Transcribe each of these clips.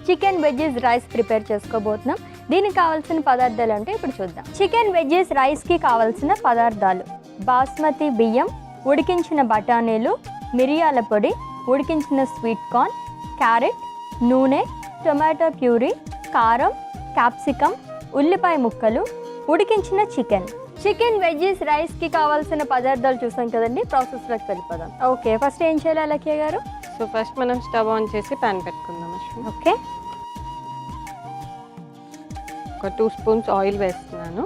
Chicken veggies rice prepare చేసుకోబోతున్నాం. దీనికి కావాల్సిన పదార్థాలు అంటే ఇప్పుడు చూద్దాం. చికెన్ వెజ్జీస్ రైస్కి కావాల్సిన పదార్థాలు: బాస్మతి బియ్యం, ఉడికించిన బఠానీలు, మిరియాల పొడి, ఉడికించిన స్వీట్ కార్న్, క్యారెట్, నూనె, టొమాటో ప్యూరీ, కారం, క్యాప్సికమ్, ఉల్లిపాయ ముక్కలు, ఉడికించిన చికెన్. చికెన్ వెజ్జీస్ రైస్కి కావాల్సిన పదార్థాలు చూసాం కదండి. ప్రాసెస్లోకి వెళ్ళిపోదాం. ఓకే, ఫస్ట్ ఏం చేయాలి అలక్య గారు? సో ఫస్ట్ మనం స్టవ్ ఆన్ చేసి ప్యాన్ పెట్టుకుందాం. ఓకే, ఒక 2 స్పూన్స్ ఆయిల్ వేస్తున్నాను.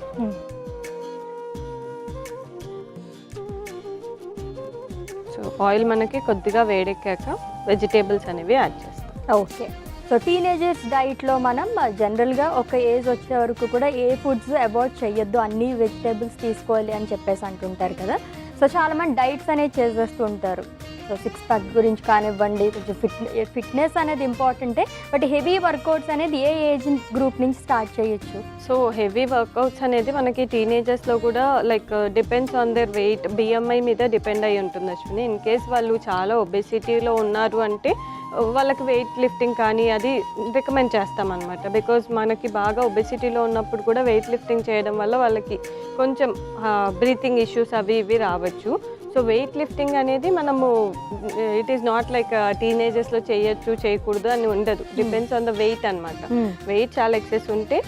సో ఆయిల్ మనకి కొద్దిగా వేడెక్కాక వెజిటేబుల్స్ అనేవి యాడ్ చేస్తాం. ఓకే, సో టీనేజర్స్ డైట్లో మనం జనరల్గా ఒక ఏజ్ వచ్చే వరకు కూడా ఏ ఫుడ్స్ అవాయిడ్ చేయొద్దు, అన్ని వెజిటేబుల్స్ తీసుకోవాలి అని చెప్పేసి అంటుంటారు కదా. సో చాలామంది డైట్స్ అనేవి చేసేస్తూ ఉంటారు. సో 6 ప్యాక్ గురించి కానివ్వండి, కొంచెం ఫిట్నెస్ అనేది ఇంపార్టెంటే, బట్ హెవీ వర్కౌట్స్ అనేది ఏ ఏజ్ గ్రూప్ నుంచి స్టార్ట్ చేయొచ్చు? సో హెవీ వర్కౌట్స్ అనేది మనకి టీనేజర్స్లో కూడా like depends on their weight, BMI మీద డిపెండ్ అయి ఉంటుంది అశ్విని. ఇన్ కేస్ వాళ్ళు చాలా ఒబెసిటీలో ఉన్నారు అంటే వాళ్ళకి వెయిట్ లిఫ్టింగ్ కానీ అది రికమెండ్ చేస్తామన్నమాట. బికాజ్ మనకి బాగా ఒబెసిటీలో ఉన్నప్పుడు కూడా వెయిట్ లిఫ్టింగ్ చేయడం వల్ల వాళ్ళకి కొంచెం బ్రీతింగ్ ఇష్యూస్ అవి ఇవి రావచ్చు. సో వెయిట్ లిఫ్టింగ్ అనేది మనము ఇట్ ఈస్ నాట్ లైక్ టీనేజర్స్లో చేయొచ్చు చేయకూడదు అని ఉండదు. డిపెండ్స్ ఆన్ ద వెయిట్ అనమాట. వెయిట్ చాలా ఎక్సెస్ ఉంటే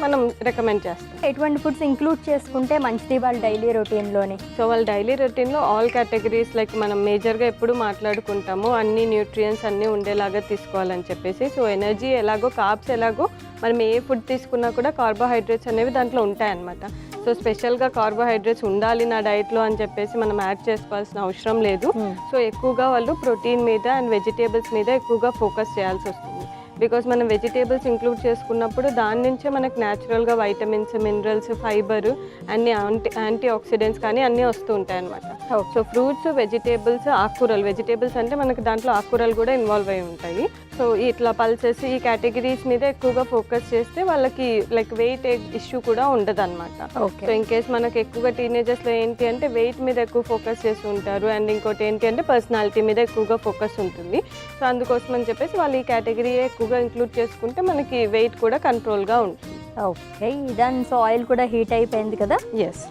మనం రికమెండ్ చేస్తాం. ఎటువంటి ఫుడ్స్ ఇంక్లూడ్ చేసుకుంటే మంచిది వాళ్ళ డైలీ రొటీన్లోనే? సో వాళ్ళ డైలీ రొటీన్లో ఆల్ కేటగిరీస్ లైక్ మనం మేజర్గా ఎప్పుడు మాట్లాడుకుంటాము అన్ని న్యూట్రియంట్స్ అన్నీ ఉండేలాగా తీసుకోవాలని చెప్పేసి. సో ఎనర్జీ ఎలాగో, కార్బ్స్ ఎలాగో, మనం ఏ ఫుడ్ తీసుకున్నా కూడా కార్బోహైడ్రేట్స్ అనేవి దాంట్లో ఉంటాయన్నమాట. సో స్పెషల్గా కార్బోహైడ్రేట్స్ ఉండాలి నా డైట్లో అని చెప్పేసి మనం యాడ్ చేసుకోవాల్సిన అవసరం లేదు. సో ఎక్కువగా వాళ్ళు ప్రోటీన్ మీద అండ్ వెజిటేబుల్స్ మీద ఎక్కువగా ఫోకస్ చేయాల్సి వస్తుంది. బికాస్ మనం వెజిటేబుల్స్ ఇంక్లూడ్ చేసుకున్నప్పుడు దాని నుంచే మనకు న్యాచురల్గా వైటమిన్స్, మినరల్స్, ఫైబర్ అన్ని యాంటీ ఆక్సిడెంట్స్ కానీ అన్నీ వస్తూ ఉంటాయి అన్నమాట. సో ఫ్రూట్స్, వెజిటేబుల్స్, ఆకుకూరలు, వెజిటేబుల్స్ అంటే మనకు దాంట్లో ఆకుకూరలు కూడా ఇన్వాల్వ్ అయి ఉంటాయి. సో ఇట్లా పల్సెస్ ఈ కేటగిరీస్ మీద ఎక్కువగా ఫోకస్ చేస్తే వాళ్ళకి లైక్ వెయిట్ ఇష్యూ కూడా ఉండదు అనమాట. సో ఇన్ కేస్ మనకు ఎక్కువగా టీనేజర్స్లో ఏంటి అంటే వెయిట్ మీద ఎక్కువ ఫోకస్ చేస్తూ ఉంటారు అండ్ ఇంకోటి ఏంటి అంటే పర్సనాలిటీ మీద ఎక్కువగా ఫోకస్ ఉంటుంది. సో అందుకోసం అని చెప్పేసి వాళ్ళు ఈ కేటగిరీ ఎక్కువగా ఇంక్లూడ్ చేసుకుంటే మనకి వెయిట్ కూడా కంట్రోల్గా ఉంటుంది. ఓకే, దాని సో ఆయిల్ కూడా హీట్ అయిపోయింది కదా. ఎస్.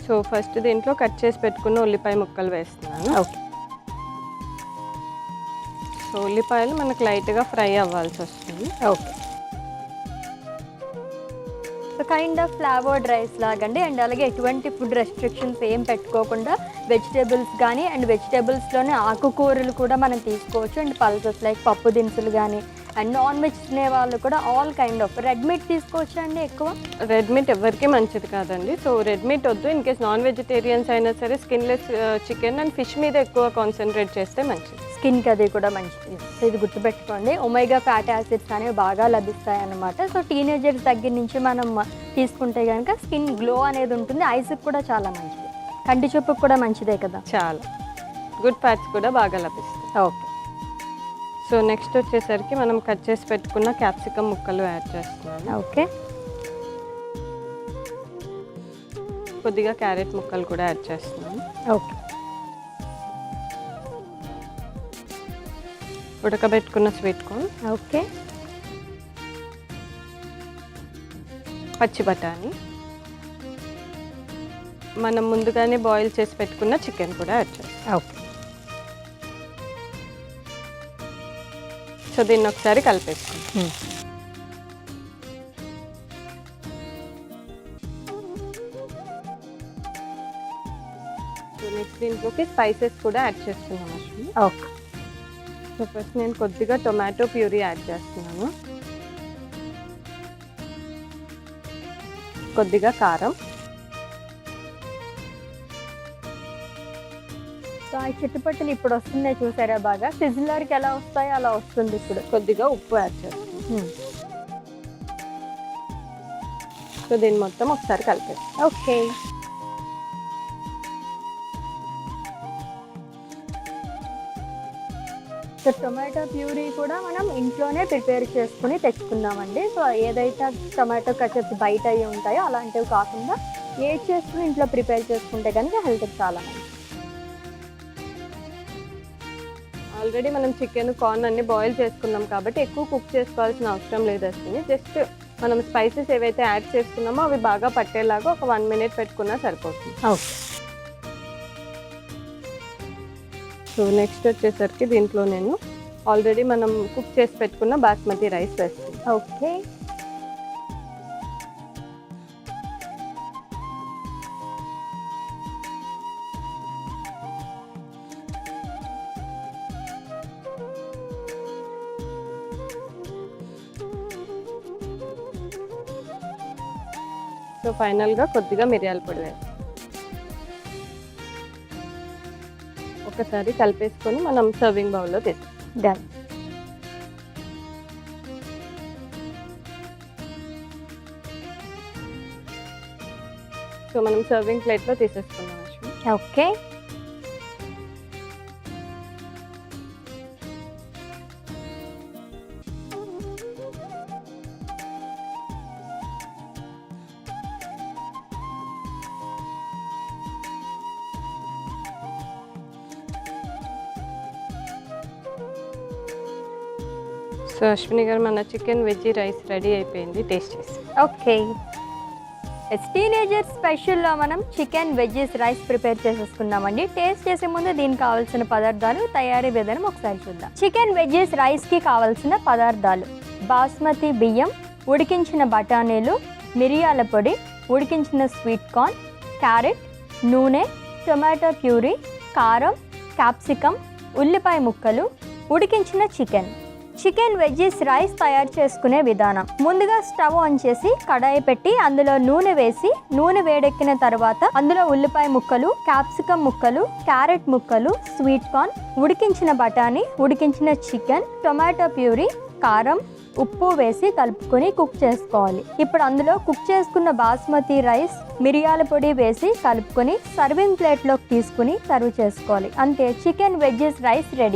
సో ఫస్ట్ దీంట్లో కట్ చేసి పెట్టుకున్న ఉల్లిపాయ ముక్కలు వేస్తున్నాను. ఓకే, సో ఉల్లిపాయలు మనకు లైట్గా ఫ్రై అవ్వాల్సి వస్తుంది. Okay, so kind of flavoured rice లాగండి. అండ్ అలాగే ఎటువంటి ఫుడ్ రెస్ట్రిక్షన్స్ ఏం పెట్టుకోకుండా వెజిటేబుల్స్ కానీ అండ్ వెజిటేబుల్స్లోనే ఆకుకూరలు కూడా మనం తీసుకోవచ్చు. అండ్ పల్సెస్ లైక్ పప్పు దినుసులు కానీ అండ్ నాన్ వెజ్ తినే వాళ్ళు కూడా all kind of red meat తీసుకోవచ్చు అండి. ఎక్కువ రెడ్ మీట్ ఎవరికి మంచిది కాదండి. సో రెడ్ మీట్ వద్దు. ఇన్ కేస్ నాన్ వెజిటేరియన్స్ అయినా సరే స్కిన్లెస్ చికెన్ అండ్ ఫిష్ మీద ఎక్కువ కాన్సన్ట్రేట్ చేస్తే మంచిది. స్కిన్కి అది కూడా మంచిది. సో ఇది గుర్తుపెట్టుకోండి, ఒమేగా ఫ్యాటీ యాసిడ్స్ అనేవి బాగా లభిస్తాయి అన్నమాట. సో టీనేజర్స్ దగ్గర నుంచి మనం తీసుకుంటే కనుక స్కిన్ గ్లో అనేది ఉంటుంది. ఐస్కి కూడా చాలా మంచిది, కంటి చూపుకి కూడా మంచిదే కదా. చాలా గుడ్ ఫ్యాట్స్ కూడా బాగా లభిస్తాయి. ఓకే, సో నెక్స్ట్ వచ్చేసరికి మనం కట్ చేసి పెట్టుకున్న క్యాప్సికమ్ ముక్కలు యాడ్ చేస్తున్నాను. ఓకే, కొద్దిగా క్యారెట్ ముక్కలు కూడా యాడ్ చేస్తున్నాను. ఓకే, ఉడకబెట్టుకున్న స్వీట్ కార్న్. ఓకే, పచ్చి బఠానీ, మనం ముందుగానే బాయిల్ చేసి పెట్టుకున్న చికెన్ కూడా యాడ్ చేస్తాం. ఓకే, సో దీన్ని ఒకసారి కలిపేసుకుంటాం. సో నెక్స్ట్ దీంట్లోకి స్పైసెస్ కూడా యాడ్ చేస్తున్నాము. ఓకే, సో ఫస్ట్ నేను కొద్దిగా టొమాటో ప్యూరీ యాడ్ చేస్తున్నాను, కొద్దిగా కారం. సో ఆ చుట్టుపక్కల ఇప్పుడు వస్తున్నాయి చూసారా, బాగా సిజిలర్కి ఎలా వస్తాయో అలా వస్తుంది. ఇప్పుడు కొద్దిగా ఉప్పు యాడ్ చేస్తాను. సో దీన్ని మొత్తం ఒకసారి కలిపేస్తాం. ఓకే, సో టొమాటో ప్యూరీ కూడా మనం ఇంట్లోనే ప్రిపేర్ చేసుకుని తెచ్చుకుందామండి. సో ఏదైతే టొమాటో కచప్స్ బయట అవి ఉంటాయో అలాంటివి కాకుండా ఏది చేసుకుని ఇంట్లో ప్రిపేర్ చేసుకుంటే కనుక హెల్త్కి చాలా మంచిది. ఆల్రెడీ మనం చికెన్ కార్న్ అన్ని బాయిల్ చేసుకున్నాం కాబట్టి ఎక్కువ కుక్ చేసుకోవాల్సిన అవసరం లేదు అసలు. జస్ట్ మనం స్పైసెస్ ఏవైతే యాడ్ చేసుకున్నామో అవి బాగా పట్టేలాగా ఒక 1 minute పెట్టుకున్నా సరిపోతుంది. ఓకే. సో నెక్స్ట్ వచ్చేసరికి దీంట్లో నేను ఆల్రెడీ మనం కుక్ చేసి పెట్టుకున్న బాస్మతి రైస్ వేస్తాను. ఓకే. సో ఫైనల్గా కొద్దిగా మిరియాల పొడి వేస్తాం. ఒకసారి కలిపేసుకొని మనం సర్వింగ్ బౌల్లో తీస్తాం. డన్. సో మనం సర్వింగ్ ప్లేట్లో తీసేసుకున్నాం అశ్విని. ఓకే. సో అశ్విని గారు మన చికెన్ వెజ్జీ రైస్ రెడీ అయిపోయింది. టేస్ట్ చేసి. ఓకే. టీనేజర్ స్పెషల్లో మనం చికెన్ వెజ్జెస్ రైస్ ప్రిపేర్ చేసేసుకున్నామండి. టేస్ట్ చేసే ముందు దీనికి కావాల్సిన పదార్థాలు, తయారీ విధానం ఒకసారి చూద్దాం. చికెన్ వెజ్జెస్ రైస్కి కావాల్సిన పదార్థాలు: బాస్మతి బియ్యం, ఉడికించిన బఠానీలు, మిరియాల పొడి, ఉడికించిన స్వీట్ కార్న్, క్యారెట్, నూనె, టొమాటో ప్యూరీ, కారం, క్యాప్సికమ్, ఉల్లిపాయ ముక్కలు, ఉడికించిన చికెన్. చికెన్ వెజ్జెస్ రైస్ తయారు చేసుకునే విధానం: ముందుగా స్టవ్ ఆన్ చేసి కడాయి పెట్టి అందులో నూనె వేసి, నూనె వేడెక్కిన తర్వాత అందులో ఉల్లిపాయ ముక్కలు, క్యాప్సికమ్ ముక్కలు, క్యారెట్ ముక్కలు, స్వీట్ కార్న్, ఉడికించిన బఠానీ, ఉడికించిన చికెన్, టొమాటో ప్యూరీ, కారం, ఉప్పు వేసి కలుపుకొని కుక్ చేసుకోవాలి. ఇప్పుడు అందులో కుక్ చేసుకున్న బాస్మతి రైస్, మిరియాల పొడి వేసి కలుపుకొని సర్వింగ్ ప్లేట్లోకి తీసుకుని సర్వ్ చేసుకోవాలి. అంతే, చికెన్ వెజ్జెస్ రైస్ రెడీ.